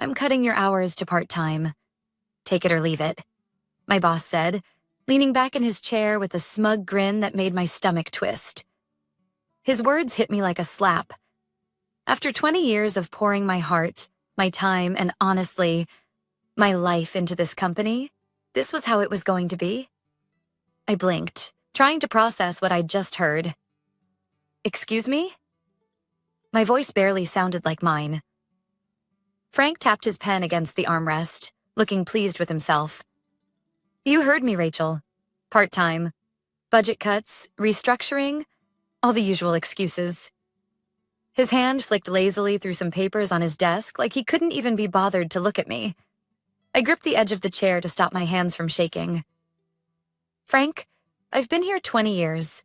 I'm cutting your hours to part-time. Take it or leave it, my boss said, leaning back in his chair with a smug grin that made my stomach twist. His words hit me like a slap. After 20 years of pouring my heart, my time, and honestly, my life into this company, this was how it was going to be? I blinked, trying to process what I'd just heard. Excuse me? My voice barely sounded like mine. Frank tapped his pen against the armrest, looking pleased with himself. You heard me, Rachel. Part-time. Budget cuts, restructuring, all the usual excuses. His hand flicked lazily through some papers on his desk like he couldn't even be bothered to look at me. I gripped the edge of the chair to stop my hands from shaking. Frank, I've been here 20 years.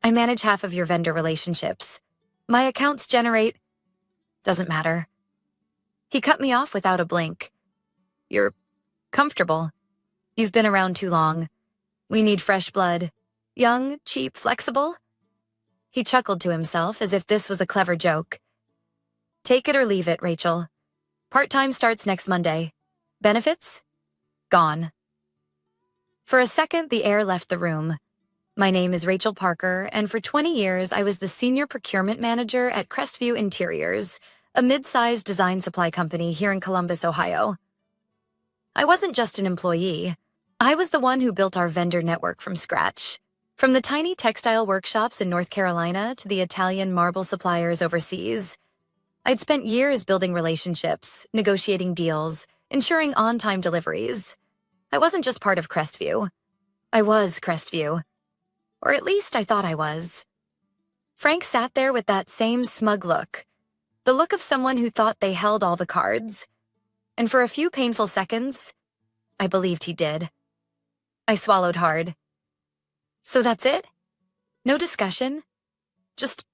I manage half of your vendor relationships. My accounts generate... Doesn't matter. He cut me off without a blink. You're comfortable. You've been around too long. We need fresh blood. Young, cheap, flexible. He chuckled to himself as if this was a clever joke. Take it or leave it, Rachel. Part-time starts next Monday. Benefits? Gone. For a second, the air left the room. My name is Rachel Parker, and for 20 years, I was the senior procurement manager at Crestview Interiors, a mid-sized design supply company here in Columbus, Ohio. I wasn't just an employee. I was the one who built our vendor network from scratch. From the tiny textile workshops in North Carolina to the Italian marble suppliers overseas. I'd spent years building relationships, negotiating deals, ensuring on-time deliveries. I wasn't just part of Crestview. I was Crestview. Or at least I thought I was. Frank sat there with that same smug look. The look of someone who thought they held all the cards. And for a few painful seconds, I believed he did. I swallowed hard. So that's it? No discussion? Just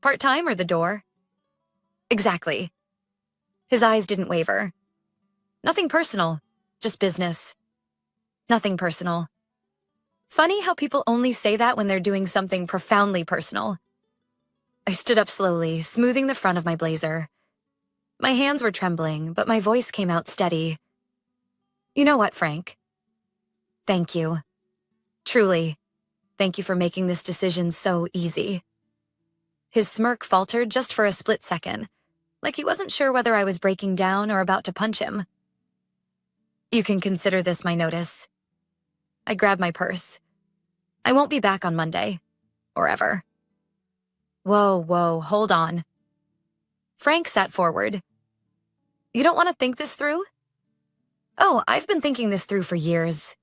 part-time or the door? Exactly. His eyes didn't waver. Nothing personal, just business. Nothing personal. Funny how people only say that when they're doing something profoundly personal. I stood up slowly, smoothing the front of my blazer. My hands were trembling, but my voice came out steady. You know what, Frank? Thank you. Truly, thank you for making this decision so easy. His smirk faltered just for a split second, like he wasn't sure whether I was breaking down or about to punch him. You can consider this my notice. I grabbed my purse. I won't be back on Monday. Or ever. Whoa, hold on. Frank sat forward. You don't want to think this through? Oh, I've been thinking this through for years.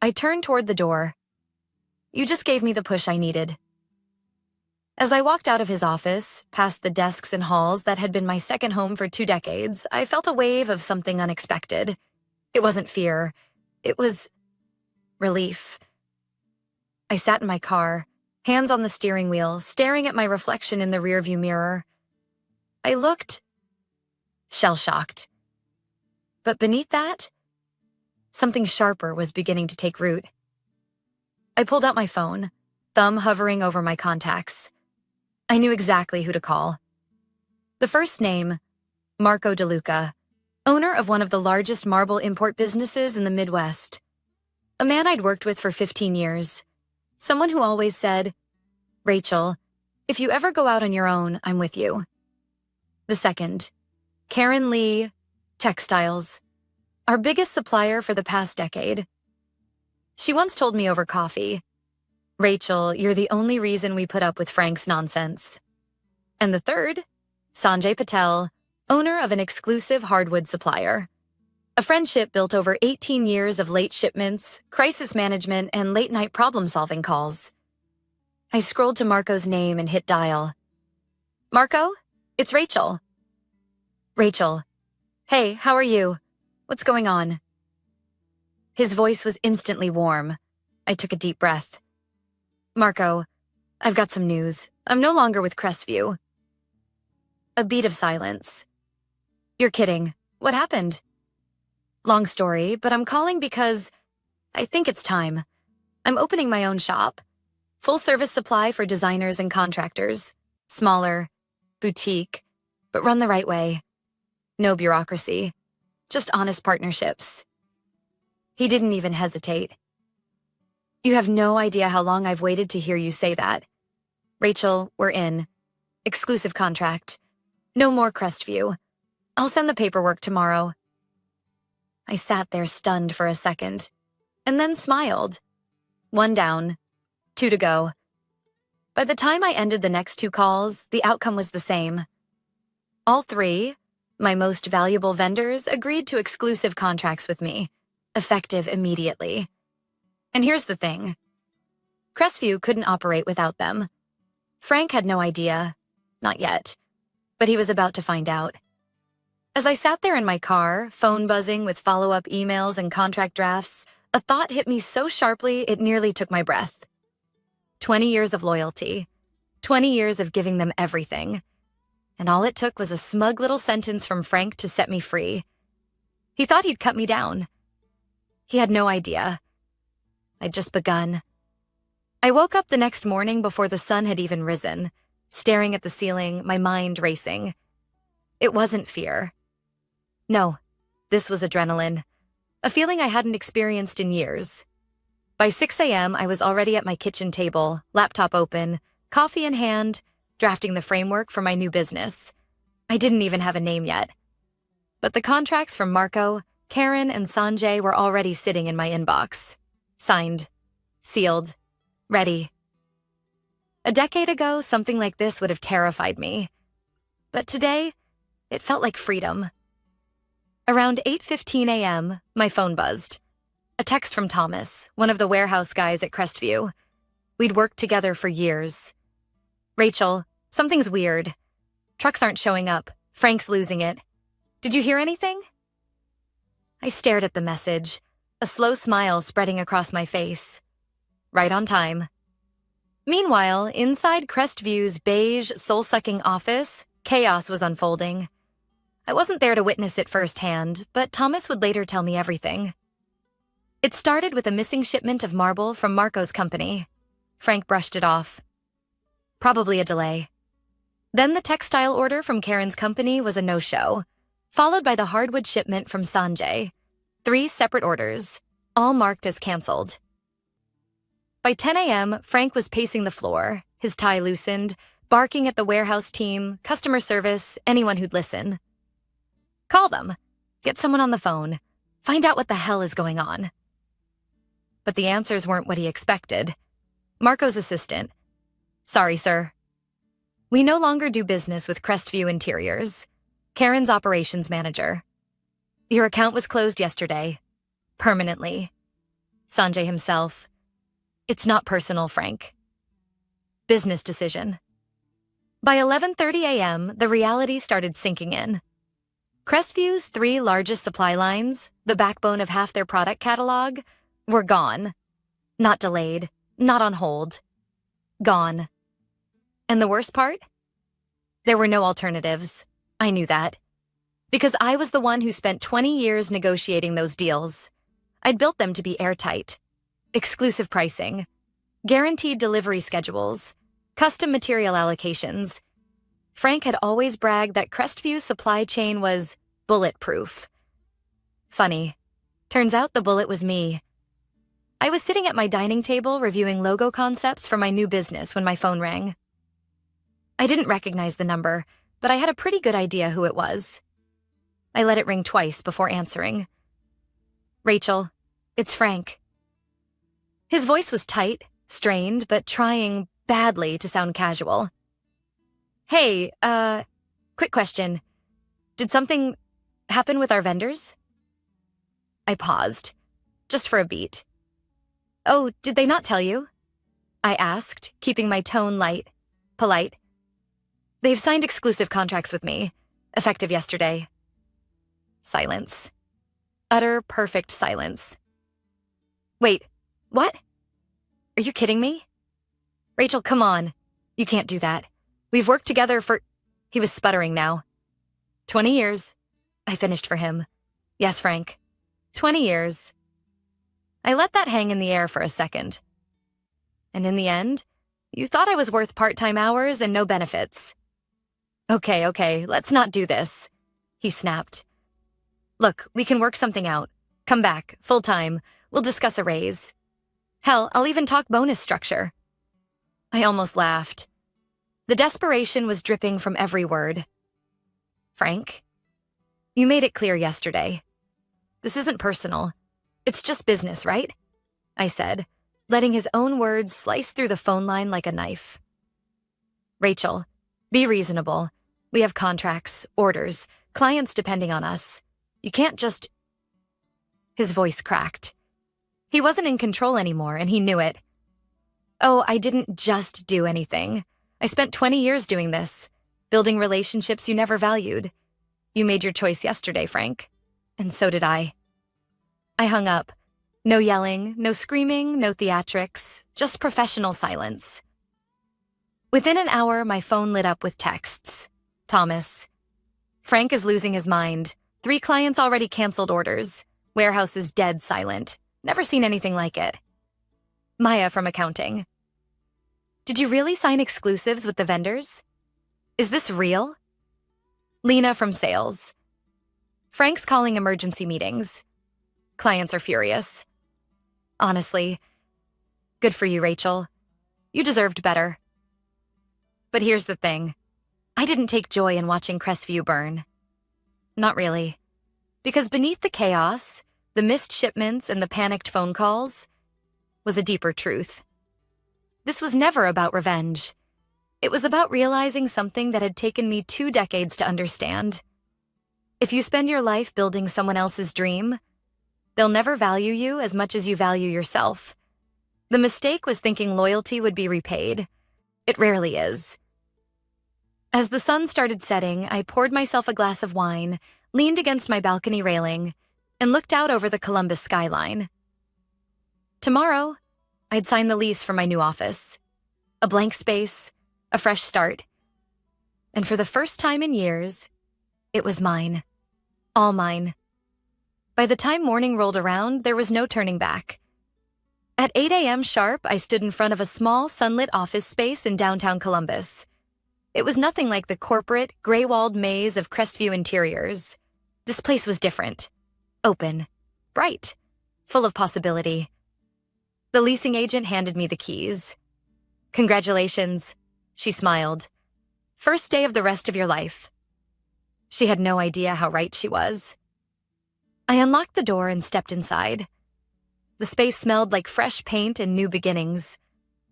I turned toward the door. You just gave me the push I needed. As I walked out of his office, past the desks and halls that had been my second home for 2 decades, I felt a wave of something unexpected. It wasn't fear. It was relief. I sat in my car, hands on the steering wheel, staring at my reflection in the rearview mirror. I looked shell-shocked. But beneath that, something sharper was beginning to take root. I pulled out my phone, thumb hovering over my contacts. I knew exactly who to call. The first name, Marco DeLuca, owner of one of the largest marble import businesses in the Midwest. A man I'd worked with for 15 years. Someone who always said, Rachel, if you ever go out on your own, I'm with you. The second, Karen Lee, Textiles, our biggest supplier for the past decade. She once told me over coffee, Rachel, you're the only reason we put up with Frank's nonsense. And the third, Sanjay Patel, owner of an exclusive hardwood supplier. A friendship built over 18 years of late shipments, crisis management, and late-night problem-solving calls. I scrolled to Marco's name and hit dial. Marco, it's Rachel. Rachel. Hey, how are you? What's going on? His voice was instantly warm. I took a deep breath. Marco, I've got some news. I'm no longer with Crestview. A beat of silence. You're kidding. What happened? Long story, but I'm calling because I think it's time. I'm opening my own shop. Full-service supply for designers and contractors. Smaller, boutique, but run the right way. No bureaucracy, just honest partnerships. He didn't even hesitate. You have no idea how long I've waited to hear you say that. Rachel, we're in. Exclusive contract. No more Crestview. I'll send the paperwork tomorrow. I sat there stunned for a second, and then smiled. 1 down, 2 to go. By the time I ended the next 2 calls, the outcome was the same. All 3, my most valuable vendors, agreed to exclusive contracts with me, effective immediately. And here's the thing. Crestview couldn't operate without them. Frank had no idea, not yet, but he was about to find out. As I sat there in my car, phone buzzing with follow-up emails and contract drafts, a thought hit me so sharply it nearly took my breath. 20 years of loyalty, 20 years of giving them everything, and all it took was a smug little sentence from Frank to set me free. He thought he'd cut me down. He had no idea. I'd just begun. I woke up the next morning before the sun had even risen, staring at the ceiling, my mind racing. It wasn't fear. No, this was adrenaline, a feeling I hadn't experienced in years. By 6 a.m., I was already at my kitchen table, laptop open, coffee in hand, drafting the framework for my new business. I didn't even have a name yet. But the contracts from Marco, Karen, and Sanjay were already sitting in my inbox. Signed, sealed, ready. A decade ago, something like this would have terrified me. But today, it felt like freedom. Around 8:15 a.m., my phone buzzed. A text from Thomas, one of the warehouse guys at Crestview. We'd worked together for years. Rachel, something's weird. Trucks aren't showing up. Frank's losing it. Did you hear anything? I stared at the message, a slow smile spreading across my face. Right on time. Meanwhile, inside Crestview's beige, soul-sucking office, chaos was unfolding. I wasn't there to witness it firsthand, but Thomas would later tell me everything. It started with a missing shipment of marble from Marco's company. Frank brushed it off. Probably a delay. Then the textile order from Karen's company was a no-show, followed by the hardwood shipment from Sanjay. 3 separate orders, all marked as canceled. By 10 a.m., Frank was pacing the floor, his tie loosened, barking at the warehouse team, customer service, anyone who'd listen. Call them. Get someone on the phone. Find out what the hell is going on. But the answers weren't what he expected. Marco's assistant. Sorry, sir. We no longer do business with Crestview Interiors. Karen's operations manager. Your account was closed yesterday. Permanently. Sanjay himself. It's not personal, Frank. Business decision. By 11:30 a.m., the reality started sinking in. Crestview's 3 largest supply lines, the backbone of half their product catalog, were gone. Not delayed, not on hold. Gone. And the worst part? There were no alternatives. I knew that. Because I was the one who spent 20 years negotiating those deals. I'd built them to be airtight. Exclusive pricing, guaranteed delivery schedules, custom material allocations. Frank had always bragged that Crestview's supply chain was bulletproof. Funny, turns out the bullet was me. I was sitting at my dining table reviewing logo concepts for my new business when my phone rang. I didn't recognize the number, but I had a pretty good idea who it was. I let it ring twice before answering. Rachel, it's Frank. His voice was tight, strained, but trying badly to sound casual. Hey, quick question. Did something happen with our vendors? I paused, just for a beat. Oh, did they not tell you? I asked, keeping my tone light, polite. They've signed exclusive contracts with me, effective yesterday. Silence. Utter, perfect silence. Wait, what? Are you kidding me? Rachel, come on. You can't do that. We've worked together for... He was sputtering now. 20 years. I finished for him. Yes, Frank. 20 years. I let that hang in the air for a second. And in the end, you thought I was worth part-time hours and no benefits. Okay, let's not do this. he snapped. Look, we can work something out. Come back, full-time. We'll discuss a raise. Hell, I'll even talk bonus structure. I almost laughed. The desperation was dripping from every word. Frank, you made it clear yesterday. This isn't personal. It's just business, right? I said, letting his own words slice through the phone line like a knife. Rachel, be reasonable. We have contracts, orders, clients depending on us. You can't just... His voice cracked. He wasn't in control anymore, and he knew it. Oh, I didn't just do anything. I spent 20 years doing this, building relationships you never valued. You made your choice yesterday, Frank. And so did I. I hung up. No yelling, no screaming, no theatrics, just professional silence. Within an hour, my phone lit up with texts. Thomas. Frank is losing his mind. 3 clients already canceled orders. Warehouse is dead silent. Never seen anything like it. Maya from accounting. Did you really sign exclusives with the vendors? Is this real? Lena from sales. Frank's calling emergency meetings. Clients are furious. Honestly, good for you, Rachel. You deserved better. But here's the thing. I didn't take joy in watching Crestview burn. Not really. Because beneath the chaos, the missed shipments and the panicked phone calls, was a deeper truth. This was never about revenge. It was about realizing something that had taken me 2 decades to understand. If you spend your life building someone else's dream, they'll never value you as much as you value yourself. The mistake was thinking loyalty would be repaid. It rarely is. As the sun started setting, I poured myself a glass of wine, leaned against my balcony railing, and looked out over the Columbus skyline. Tomorrow, I'd sign the lease for my new office. A blank space, a fresh start. And for the first time in years, it was mine. All mine. By the time morning rolled around, there was no turning back. At 8 a.m. sharp, I stood in front of a small, sunlit office space in downtown Columbus. It was nothing like the corporate, gray-walled maze of Crestview interiors. This place was different. Open. Bright. Full of possibility. The leasing agent handed me the keys. Congratulations, she smiled. First day of the rest of your life. She had no idea how right she was. I unlocked the door and stepped inside. The space smelled like fresh paint and new beginnings.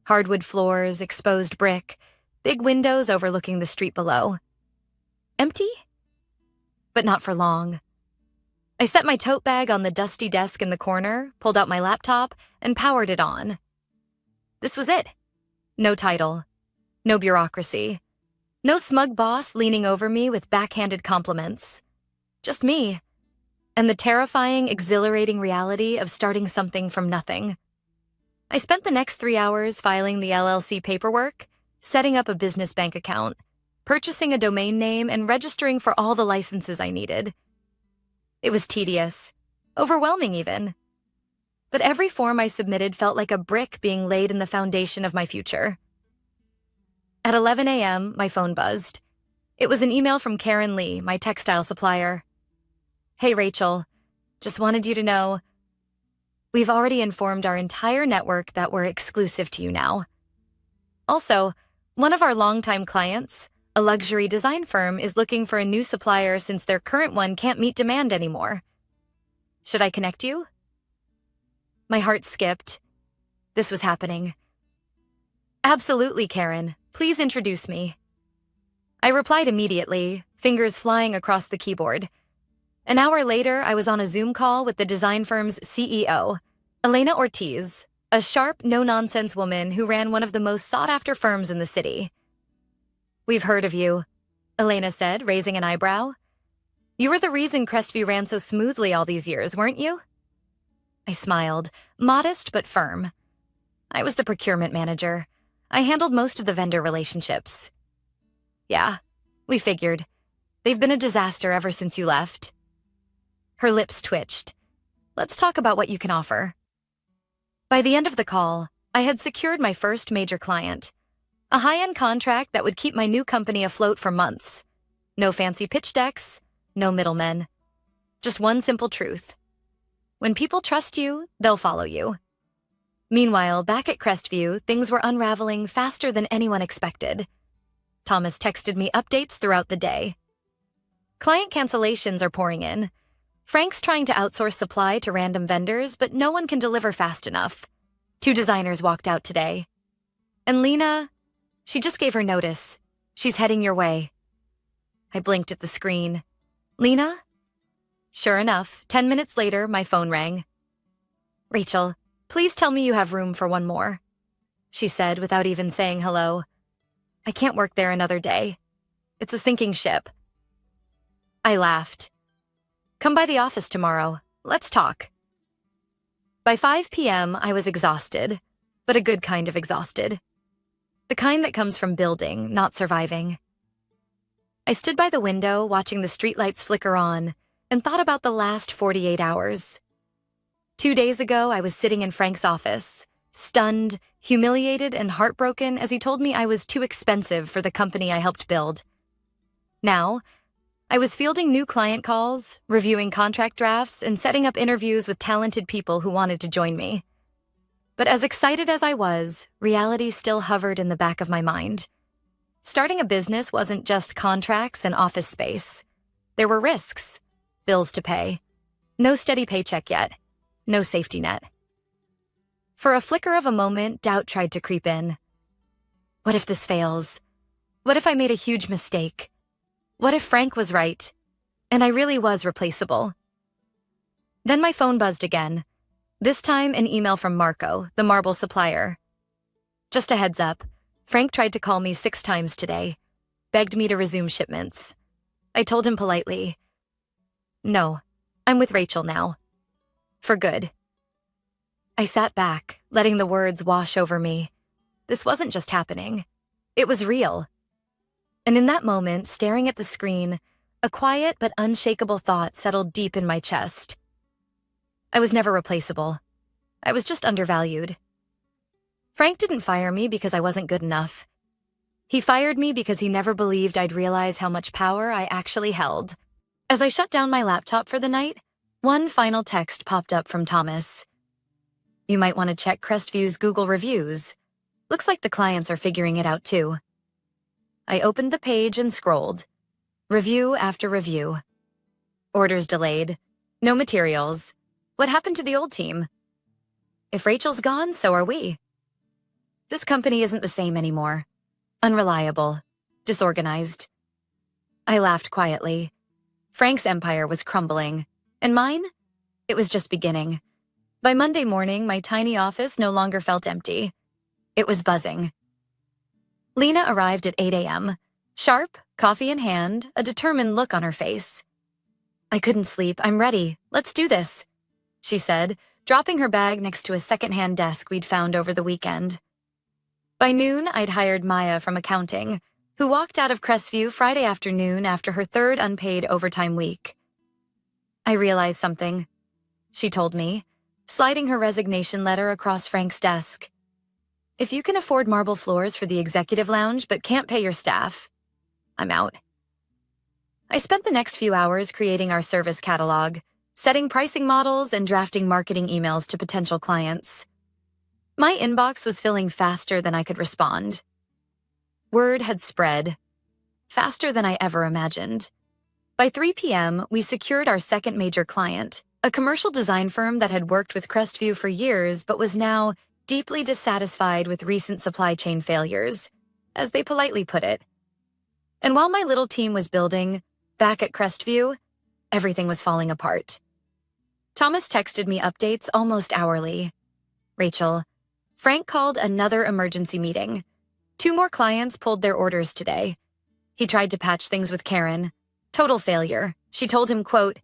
Hardwood floors, exposed brick, big windows overlooking the street below. Empty? But not for long. I set my tote bag on the dusty desk in the corner, pulled out my laptop, and powered it on. This was it. No title. No bureaucracy. No smug boss leaning over me with backhanded compliments. Just me. And the terrifying, exhilarating reality of starting something from nothing. I spent the next 3 hours filing the LLC paperwork, setting up a business bank account, purchasing a domain name, and registering for all the licenses I needed. It was tedious, overwhelming even. But every form I submitted felt like a brick being laid in the foundation of my future. At 11 a.m., my phone buzzed. It was an email from Karen Lee, my textile supplier. Hey, Rachel, just wanted you to know, we've already informed our entire network that we're exclusive to you now. Also, one of our longtime clients, a luxury design firm, is looking for a new supplier since their current one can't meet demand anymore. Should I connect you? My heart skipped. This was happening. Absolutely, Karen. Please introduce me. I replied immediately, fingers flying across the keyboard. An hour later, I was on a Zoom call with the design firm's CEO, Elena Ortiz, a sharp, no-nonsense woman who ran one of the most sought-after firms in the city. We've heard of you, Elena said, raising an eyebrow. You were the reason Crestview ran so smoothly all these years, weren't you? I smiled, modest but firm. I was the procurement manager. I handled most of the vendor relationships. Yeah, we figured. They've been a disaster ever since you left. Her lips twitched. Let's talk about what you can offer. By the end of the call, I had secured my first major client. A high-end contract that would keep my new company afloat for months. No fancy pitch decks, no middlemen. Just one simple truth. When people trust you, they'll follow you. Meanwhile, back at Crestview, things were unraveling faster than anyone expected. Thomas texted me updates throughout the day. Client cancellations are pouring in. Frank's trying to outsource supply to random vendors, but no one can deliver fast enough. 2 designers walked out today. And Lena, she just gave her notice. She's heading your way. I blinked at the screen. Lena? Sure enough, 10 minutes later, my phone rang. Rachel, please tell me you have room for one more, she said without even saying hello. I can't work there another day. It's a sinking ship. I laughed. Come by the office tomorrow. Let's talk. By 5 p.m., I was exhausted, but a good kind of exhausted. The kind that comes from building, not surviving. I stood by the window, watching the streetlights flicker on, and thought about the last 48 hours. 2 days ago, I was sitting in Frank's office, stunned, humiliated, and heartbroken as he told me I was too expensive for the company I helped build. Now, I was fielding new client calls, reviewing contract drafts, and setting up interviews with talented people who wanted to join me. But as excited as I was, reality still hovered in the back of my mind. Starting a business wasn't just contracts and office space. There were risks, bills to pay, no steady paycheck yet, no safety net. For a flicker of a moment, doubt tried to creep in. What if this fails? What if I made a huge mistake? What if Frank was right, and I really was replaceable? Then my phone buzzed again, this time an email from Marco, the marble supplier. Just a heads up, Frank tried to call me 6 times today, begged me to resume shipments. I told him politely, no, I'm with Rachel now. For good. I sat back, letting the words wash over me. This wasn't just happening. It was real. And in that moment, staring at the screen, a quiet but unshakable thought settled deep in my chest. I was never replaceable. I was just undervalued. Frank didn't fire me because I wasn't good enough. He fired me because he never believed I'd realize how much power I actually held. As I shut down my laptop for the night, one final text popped up from Thomas. You might want to check Crestview's Google reviews. Looks like the clients are figuring it out too. I opened the page and scrolled. Review after review. Orders delayed. No materials. What happened to the old team? If Rachel's gone, so are we. This company isn't the same anymore. Unreliable. Disorganized. I laughed quietly. Frank's empire was crumbling. And mine? It was just beginning. By Monday morning, my tiny office no longer felt empty. It was buzzing. Lena arrived at 8 a.m. Sharp, coffee in hand, a determined look on her face. I couldn't sleep. I'm ready. Let's do this, she said, dropping her bag next to a secondhand desk we'd found over the weekend. By noon, I'd hired Maya from accounting, who walked out of Crestview Friday afternoon after her 3rd unpaid overtime week. I realized something, she told me, sliding her resignation letter across Frank's desk. If you can afford marble floors for the executive lounge but can't pay your staff, I'm out. I spent the next few hours creating our service catalog, setting pricing models and drafting marketing emails to potential clients. My inbox was filling faster than I could respond. Word had spread, faster than I ever imagined. By 3 p.m., we secured our second major client, a commercial design firm that had worked with Crestview for years but was now deeply dissatisfied with recent supply chain failures, as they politely put it. And while my little team was building, back at Crestview, everything was falling apart. Thomas texted me updates almost hourly. Rachel, Frank called another emergency meeting. 2 more clients pulled their orders today. He tried to patch things with Karen. Total failure. She told him, quote,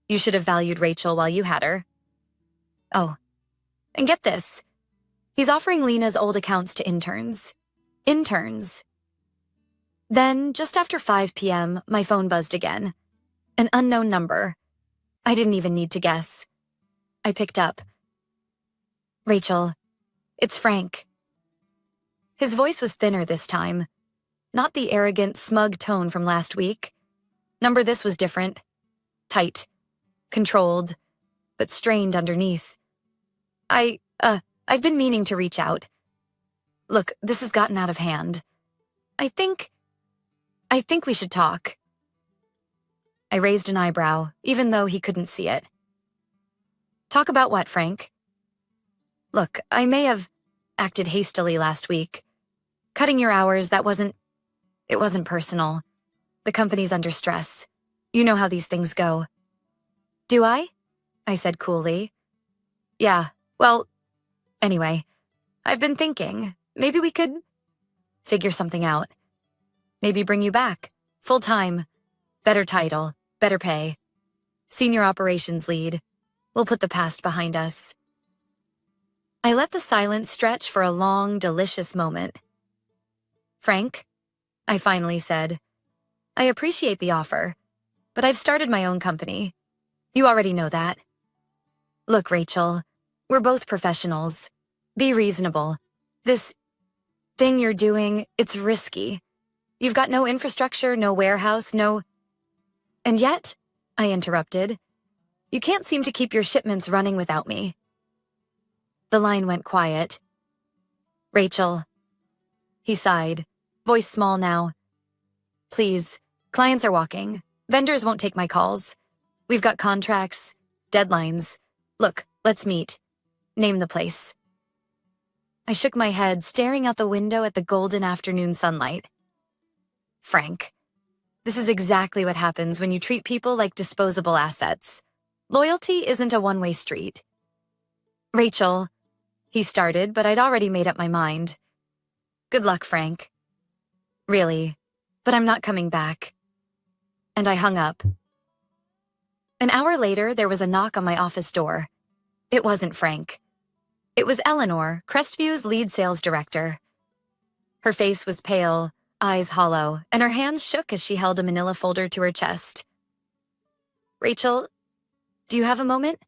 you should have valued Rachel while you had her. Oh, and get this. He's offering Lena's old accounts to interns. Interns. Then, just after 5 p.m., my phone buzzed again. An unknown number. I didn't even need to guess. I picked up. Rachel, it's Frank. His voice was thinner this time. Not the arrogant, smug tone from last week. Number this was different. tight, controlled, but strained underneath. I've been meaning to reach out. Look, this has gotten out of hand. I think we should talk. I raised an eyebrow, even though he couldn't see it. Talk about what, Frank? Look, I may have acted hastily last week. Cutting your hours, it wasn't personal. The company's under stress. You know how these things go. Do I? I said coolly. Yeah, well, anyway, I've been thinking, maybe we could figure something out. Maybe bring you back, full-time, better title, better pay. Senior operations lead. We'll put the past behind us. I let the silence stretch for a long, delicious moment. Frank, I finally said, I appreciate the offer, but I've started my own company. You already know that. Look, Rachel, we're both professionals. Be reasonable. This thing you're doing, it's risky. You've got no infrastructure, no warehouse, no... And yet, I interrupted, you can't seem to keep your shipments running without me. The line went quiet. Rachel. He sighed, voice small now. Please, clients are walking. Vendors won't take my calls. We've got contracts, deadlines. Look, let's meet. Name the place. I shook my head, staring out the window at the golden afternoon sunlight. Frank, this is exactly what happens when you treat people like disposable assets. Loyalty isn't a one-way street. Rachel, he started, but I'd already made up my mind. Good luck, Frank. Really, but I'm not coming back. And I hung up. An hour later, there was a knock on my office door. It wasn't Frank. It was Eleanor, Crestview's lead sales director. Her face was pale, eyes hollow, and her hands shook as she held a manila folder to her chest. Rachel, do you have a moment?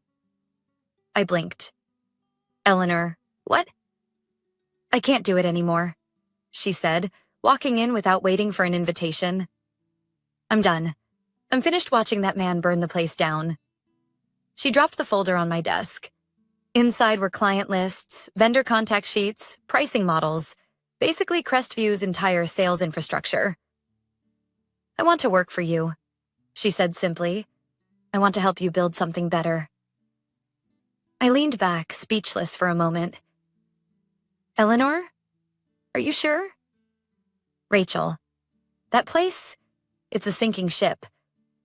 I blinked. Eleanor, what? I can't do it anymore, she said, walking in without waiting for an invitation. I'm done. I'm finished watching that man burn the place down. She dropped the folder on my desk. Inside were client lists, vendor contact sheets, pricing models, basically Crestview's entire sales infrastructure. I want to work for you, she said simply. I want to help you build something better. I leaned back, speechless for a moment. Eleanor? Are you sure? Rachel, that place, it's a sinking ship.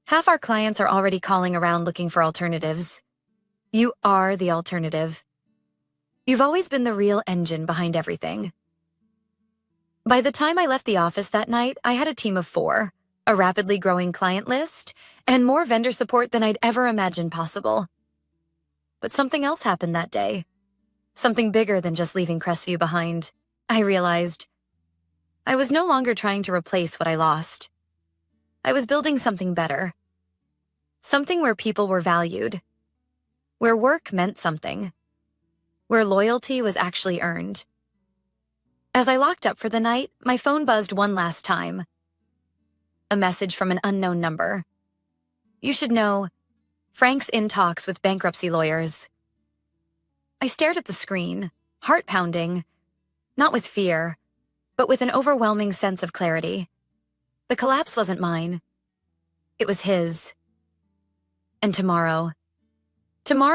Half our clients are already calling around looking for alternatives. You are the alternative. You've always been the real engine behind everything. By the time I left the office that night, I had a team of 4, a rapidly growing client list, and more vendor support than I'd ever imagined possible. But something else happened that day. Something bigger than just leaving Crestview behind. I realized I was no longer trying to replace what I lost. I was building something better. Something where people were valued. Where work meant something. Where loyalty was actually earned. As I locked up for the night, my phone buzzed one last time. A message from an unknown number. You should know, Frank's in talks with bankruptcy lawyers. I stared at the screen, heart pounding, not with fear, but with an overwhelming sense of clarity. The collapse wasn't mine. It was his. And tomorrow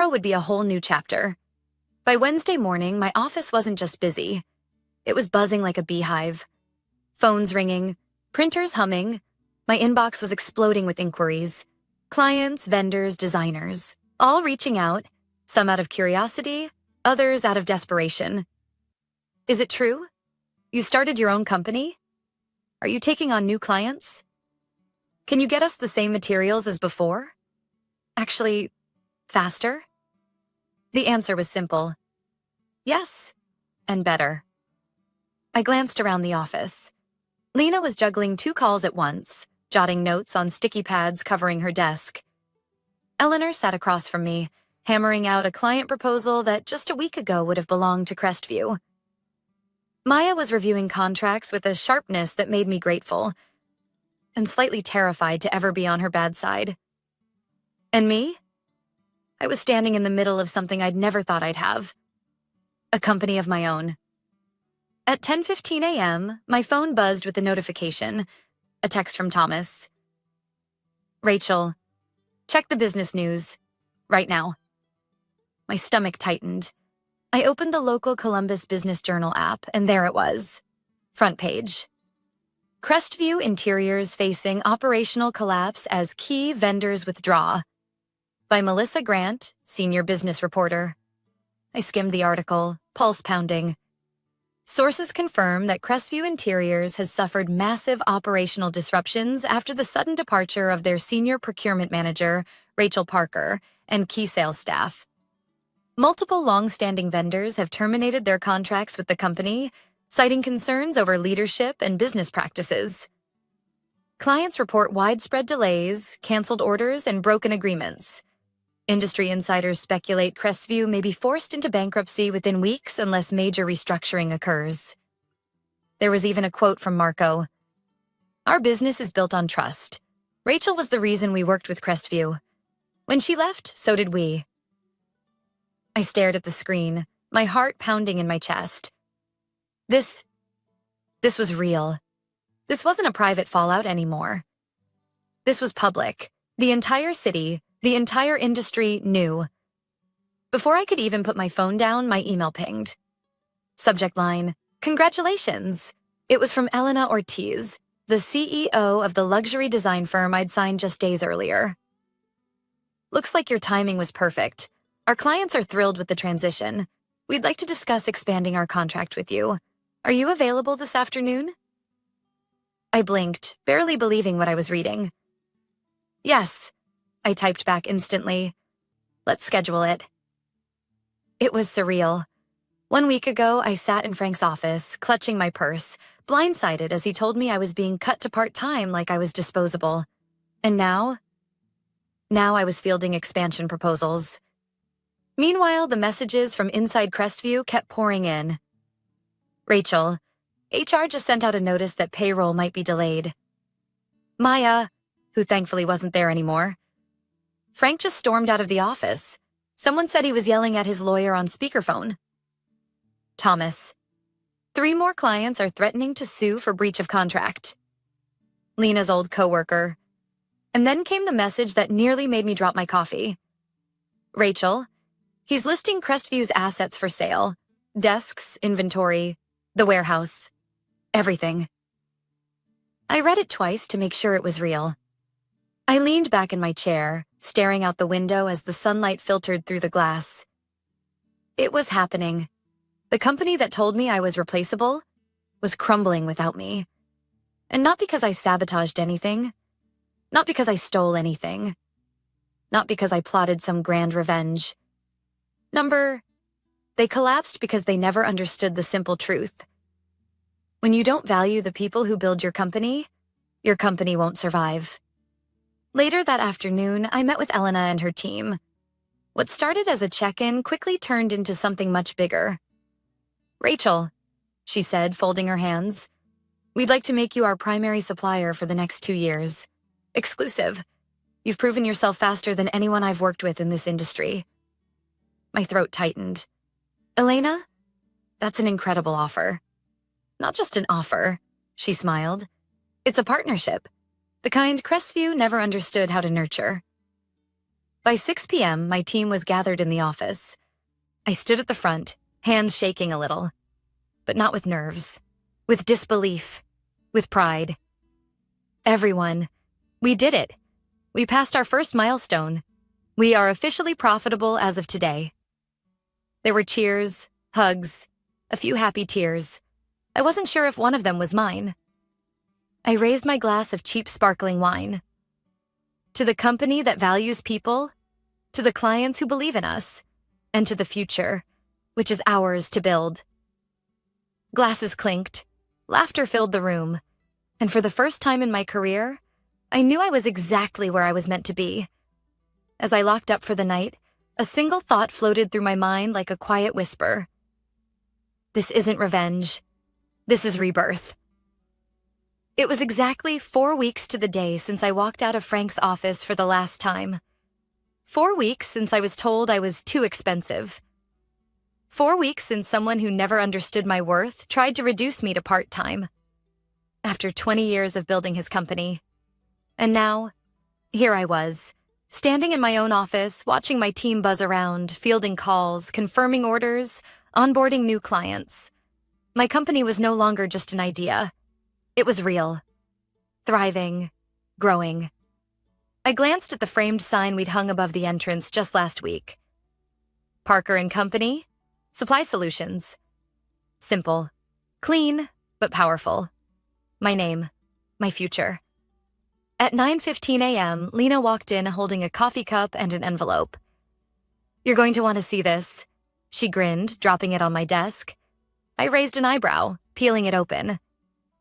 would be a whole new chapter. By Wednesday morning, my office wasn't just busy. It was buzzing like a beehive. Phones ringing, printers humming. My inbox was exploding with inquiries. Clients, vendors, designers, all reaching out, some out of curiosity, others out of desperation. Is it true? You started your own company? Are you taking on new clients? Can you get us the same materials as before? Actually, faster? The answer was simple. Yes, and better. I glanced around the office. Lena was juggling 2 calls at once, jotting notes on sticky pads covering her desk. Eleanor sat across from me, hammering out a client proposal that just a week ago would have belonged to Crestview. Maya was reviewing contracts with a sharpness that made me grateful, and slightly terrified to ever be on her bad side. And me? I was standing in the middle of something I'd never thought I'd have. A company of my own. At 10:15 a.m., my phone buzzed with a notification, a text from Thomas. Rachel, check the business news. Right now. My stomach tightened. I opened the local Columbus Business Journal app, and there it was. Front page. Crestview Interiors facing operational collapse as key vendors withdraw. By Melissa Grant, senior business reporter. I skimmed the article, pulse pounding. Sources confirm that Crestview Interiors has suffered massive operational disruptions after the sudden departure of their senior procurement manager, Rachel Parker, and key sales staff. Multiple long-standing vendors have terminated their contracts with the company, citing concerns over leadership and business practices. Clients report widespread delays, canceled orders, and broken agreements. Industry insiders speculate Crestview may be forced into bankruptcy within weeks unless major restructuring occurs. There was even a quote from Marco. Our business is built on trust. Rachel was the reason we worked with Crestview. When she left, so did we. I stared at the screen, my heart pounding in my chest. This was real. This wasn't a private fallout anymore. This was public. The entire city, the entire industry knew. Before I could even put my phone down, my email pinged. Subject line, congratulations. It was from Elena Ortiz, the CEO of the luxury design firm I'd signed just days earlier. Looks like your timing was perfect. Our clients are thrilled with the transition. We'd like to discuss expanding our contract with you. Are you available this afternoon? I blinked, barely believing what I was reading. Yes, I typed back instantly. Let's schedule it. It was surreal. 1 week ago, I sat in Frank's office, clutching my purse, blindsided as he told me I was being cut to part-time like I was disposable. And now I was fielding expansion proposals. Meanwhile, the messages from inside Crestview kept pouring in. Rachel, HR just sent out a notice that payroll might be delayed. Maya, who thankfully wasn't there anymore. Frank just stormed out of the office. Someone said he was yelling at his lawyer on speakerphone. Thomas, 3 more clients are threatening to sue for breach of contract. Lena's old coworker. And then came the message that nearly made me drop my coffee. Rachel, he's listing Crestview's assets for sale. Desks, inventory, the warehouse, everything. I read it twice to make sure it was real. I leaned back in my chair, staring out the window as the sunlight filtered through the glass. It was happening. The company that told me I was replaceable was crumbling without me. And not because I sabotaged anything. Not because I stole anything. Not because I plotted some grand revenge. They collapsed because they never understood the simple truth. When you don't value the people who build your company won't survive. Later that afternoon, I met with Elena and her team. What started as a check-in quickly turned into something much bigger. Rachel, she said, folding her hands, we'd like to make you our primary supplier for the next 2 years. Exclusive. You've proven yourself faster than anyone I've worked with in this industry. My throat tightened. Elena, that's an incredible offer. Not just an offer, she smiled. It's a partnership, the kind Crestview never understood how to nurture. By 6 p.m., my team was gathered in the office. I stood at the front, hands shaking a little, but not with nerves, with disbelief, with pride. Everyone, we did it. We passed our first milestone. We are officially profitable as of today. There were cheers, hugs, a few happy tears. I wasn't sure if one of them was mine. I raised my glass of cheap sparkling wine. To the company that values people, to the clients who believe in us, and to the future, which is ours to build. Glasses clinked, laughter filled the room, and for the first time in my career, I knew I was exactly where I was meant to be. As I locked up for the night, a single thought floated through my mind like a quiet whisper. This isn't revenge. This is rebirth. It was exactly 4 weeks to the day since I walked out of Frank's office for the last time. 4 weeks since I was told I was too expensive. 4 weeks since someone who never understood my worth tried to reduce me to part-time. After 20 years of building his company. And now, here I was, standing in my own office, watching my team buzz around, fielding calls, confirming orders, onboarding new clients. My company was no longer just an idea. It was real. Thriving. Growing. I glanced at the framed sign we'd hung above the entrance just last week. Parker & Company, Supply Solutions. Simple. Clean, but powerful. My name. My future. At 9:15 a.m., Lena walked in holding a coffee cup and an envelope. "You're going to want to see this," she grinned, dropping it on my desk. I raised an eyebrow, peeling it open.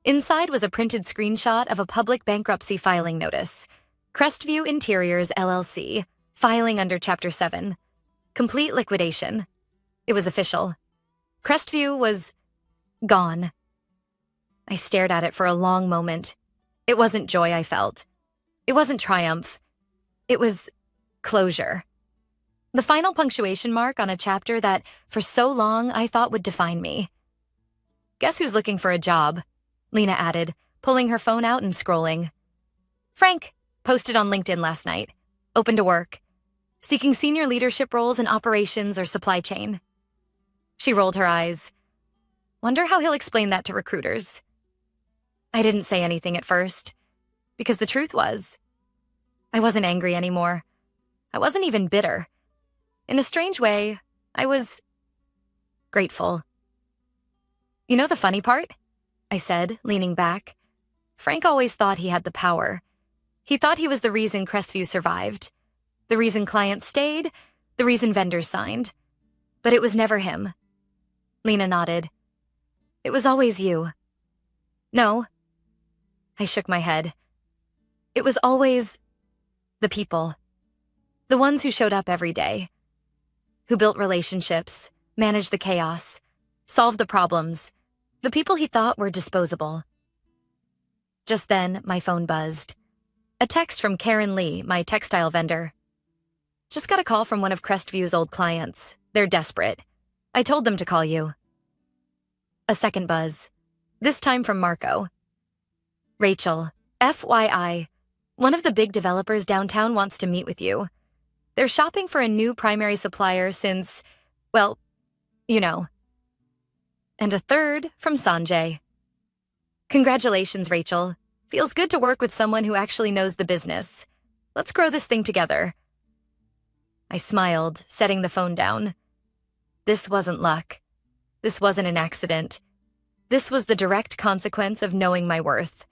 Inside was a printed screenshot of a public bankruptcy filing notice. Crestview Interiors, LLC, filing under Chapter 7. Complete liquidation. It was official. Crestview was gone. I stared at it for a long moment. It wasn't joy I felt. It wasn't triumph. It was closure. The final punctuation mark on a chapter that, for so long, I thought would define me. "Guess who's looking for a job?" Lena added, pulling her phone out and scrolling. "Frank, posted on LinkedIn last night. Open to work. Seeking senior leadership roles in operations or supply chain." She rolled her eyes. Wonder how he'll explain that to recruiters. I didn't say anything at first, because the truth was, I wasn't angry anymore. I wasn't even bitter. In a strange way, I was grateful. "You know the funny part?" I said, leaning back. Frank always thought he had the power. He thought he was the reason Crestview survived, the reason clients stayed, the reason vendors signed. But it was never him. Lena nodded. "It was always you." "No." I shook my head. "It was always the people. The ones who showed up every day. Who built relationships, managed the chaos, solved the problems. The people he thought were disposable." Just then, my phone buzzed. A text from Karen Lee, my textile vendor. "Just got a call from one of Crestview's old clients. They're desperate. I told them to call you." A second buzz. This time from Marco. "Rachel, FYI, one of the big developers downtown wants to meet with you. They're shopping for a new primary supplier since, well, you know." And a third from Sanjay. "Congratulations, Rachel. Feels good to work with someone who actually knows the business. Let's grow this thing together." I smiled, setting the phone down. This wasn't luck. This wasn't an accident. This was the direct consequence of knowing my worth.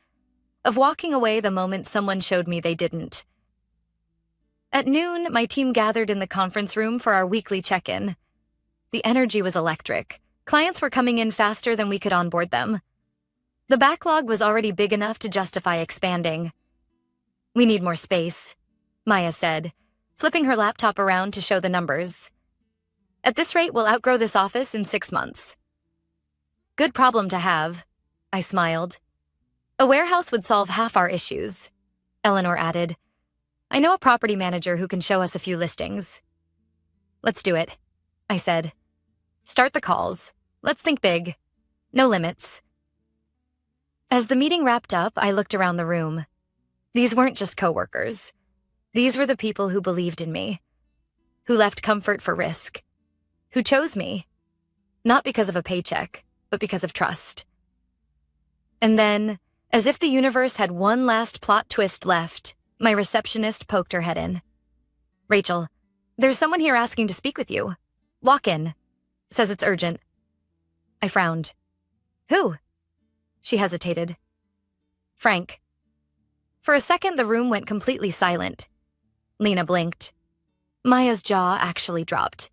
Of walking away the moment someone showed me they didn't. At noon, my team gathered in the conference room for our weekly check-in. The energy was electric. Clients were coming in faster than we could onboard them. The backlog was already big enough to justify expanding. "We need more space," Maya said, flipping her laptop around to show the numbers. "At this rate, we'll outgrow this office in 6 months." "Good problem to have," I smiled. "A warehouse would solve half our issues," Eleanor added. "I know a property manager who can show us a few listings." "Let's do it," I said. "Start the calls. Let's think big. No limits." As the meeting wrapped up, I looked around the room. These weren't just coworkers. These were the people who believed in me, who left comfort for risk, who chose me, not because of a paycheck, but because of trust. And then, as if the universe had one last plot twist left, my receptionist poked her head in. "Rachel, there's someone here asking to speak with you. Walk in. Says it's urgent." I frowned. "Who?" She hesitated. "Frank." For a second, the room went completely silent. Lena blinked. Maya's jaw actually dropped.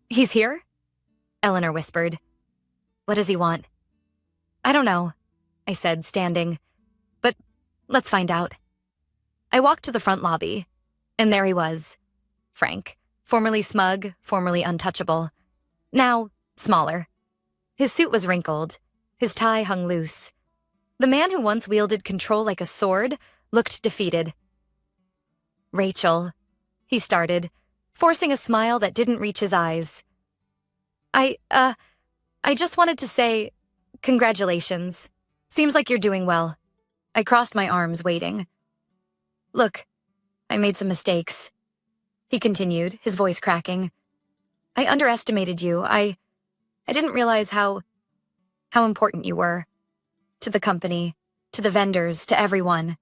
"He's here?" Eleanor whispered. "What does he want?" "I don't know," I said, standing. "But let's find out." I walked to the front lobby, and there he was. Frank, formerly smug, formerly untouchable. Now, smaller. His suit was wrinkled. His tie hung loose. The man who once wielded control like a sword looked defeated. "Rachel," he started, forcing a smile that didn't reach his eyes. I just wanted to say, congratulations. Seems like you're doing well. I crossed my arms, waiting. Look, I made some mistakes, he continued, his voice cracking. I underestimated you. I didn't realize how important you were. To the company, to the vendors, to everyone.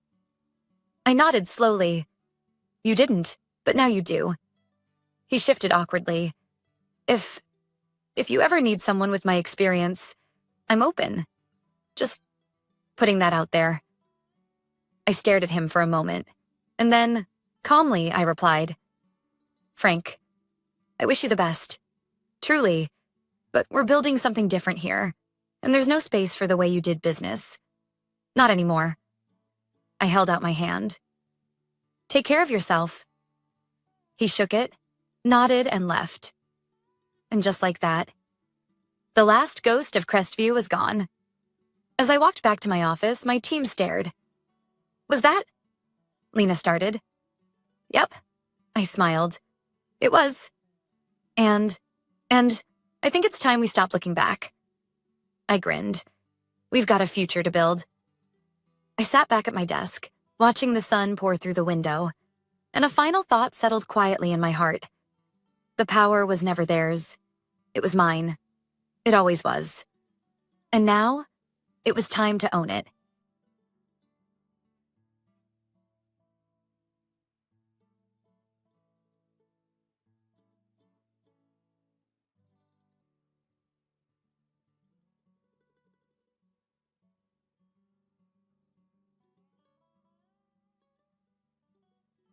I nodded slowly. You didn't, but now you do. He shifted awkwardly. If you ever need someone with my experience, I'm open. Just putting that out there. I stared at him for a moment, and then, calmly, I replied, Frank, I wish you the best. Truly, but we're building something different here, and there's no space for the way you did business. Not anymore. I held out my hand. Take care of yourself. He shook it, nodded, and left. And just like that, the last ghost of Crestview was gone. As I walked back to my office, my team stared. Was that? Lena started. Yep, I smiled. It was. And I think it's time we stop looking back. I grinned. We've got a future to build. I sat back at my desk, watching the sun pour through the window, and a final thought settled quietly in my heart. The power was never theirs. It was mine. It always was. And now, it was time to own it.